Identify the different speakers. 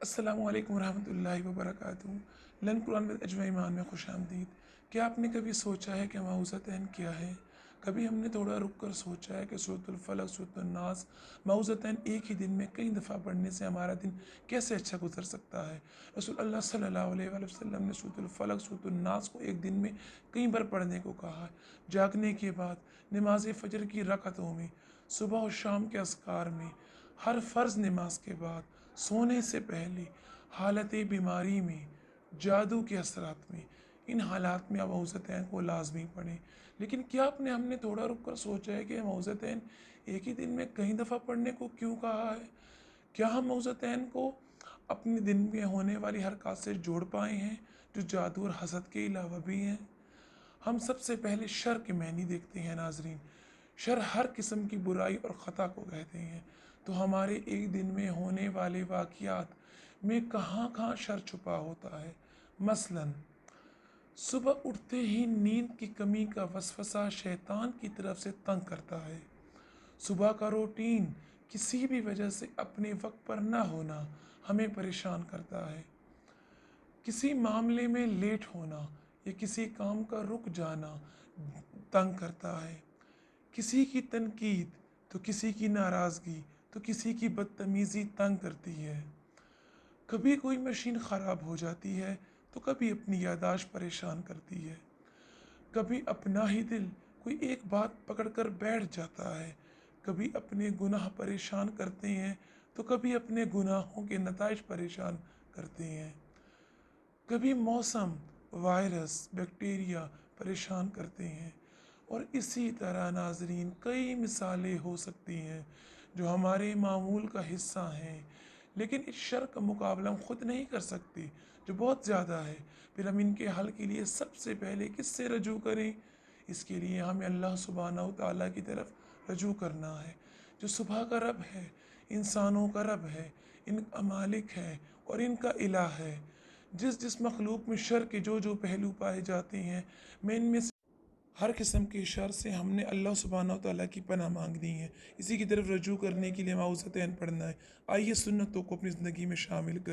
Speaker 1: السلام علیکم ورحمۃ اللہ وبرکاتہ۔ لرن قرآن ود اجمع ایمان میں خوش آمدید۔ کیا آپ نے کبھی سوچا ہے کہ معوذتین کیا ہے؟ کبھی ہم نے تھوڑا رک کر سوچا ہے کہ سورۃ الفلق، سورۃ الناس، معوذتین ایک ہی دن میں کئی دفعہ پڑھنے سے ہمارا دن کیسے اچھا گزر سکتا ہے؟ رسول اللہ صلی اللہ علیہ وآلہ وسلم نے سورۃ الفلق، سورۃ الناس کو ایک دن میں کئی بار پڑھنے کو کہا ہے۔ جاگنے کے بعد، نماز فجر کی رکعتوں میں، صبح و شام کے اذکار میں، ہر فرض نماز کے بعد، سونے سے پہلے، حالت بیماری میں، جادو کے اثرات میں، ان حالات میں آپ معوذتین کو لازمی پڑھیں۔ لیکن کیا ہم نے تھوڑا رک کر سوچا ہے کہ معوذتین ایک ہی دن میں کئی دفعہ پڑھنے کو کیوں کہا ہے؟ کیا ہم معوذتین کو اپنے دن میں ہونے والی حرکات سے جوڑ پائے ہیں جو جادو اور حسد کے علاوہ بھی ہیں؟ ہم سب سے پہلے شر کے معنی دیکھتے ہیں ناظرین۔ شر ہر قسم کی برائی اور خطا کو کہتے ہیں۔ تو ہمارے ایک دن میں ہونے والے واقعات میں کہاں کہاں شر چھپا ہوتا ہے؟ مثلاً صبح اٹھتے ہی نیند کی کمی کا وسوسہ شیطان کی طرف سے تنگ کرتا ہے۔ صبح کا روٹین کسی بھی وجہ سے اپنے وقت پر نہ ہونا ہمیں پریشان کرتا ہے۔ کسی معاملے میں لیٹ ہونا یا کسی کام کا رک جانا تنگ کرتا ہے۔ کسی کی تنقید تو کسی کی ناراضگی تو کسی کی بدتمیزی تنگ کرتی ہے۔ کبھی کوئی مشین خراب ہو جاتی ہے تو کبھی اپنی یادداشت پریشان کرتی ہے۔ کبھی اپنا ہی دل کوئی ایک بات پکڑ کر بیٹھ جاتا ہے۔ کبھی اپنے گناہ پریشان کرتے ہیں تو کبھی اپنے گناہوں کے نتائج پریشان کرتے ہیں۔ کبھی موسم، وائرس، بیکٹیریا پریشان کرتے ہیں، اور اسی طرح ناظرین کئی مثالیں ہو سکتی ہیں جو ہمارے معمول کا حصہ ہیں، لیکن اس شر کا مقابلہ ہم خود نہیں کر سکتے جو بہت زیادہ ہے۔ پھر ہم ان کے حل کے لیے سب سے پہلے کس سے رجوع کریں؟ اس کے لیے ہمیں اللہ سبحانہ و تعالیٰ کی طرف رجوع کرنا ہے جو صبح کا رب ہے، انسانوں کا رب ہے، ان کا مالک ہے اور ان کا الہ ہے۔ جس مخلوق میں شر کے جو پہلو پائے جاتے ہیں، میں ان میں سے ہر قسم کے شر سے ہم نے اللہ سبحانہ و تعالیٰ کی پناہ مانگنی ہے۔ اسی کی طرف رجوع کرنے کے لیے معوذتین پڑھنا ہے۔ آئیے سنتوں کو اپنی زندگی میں شامل کریں۔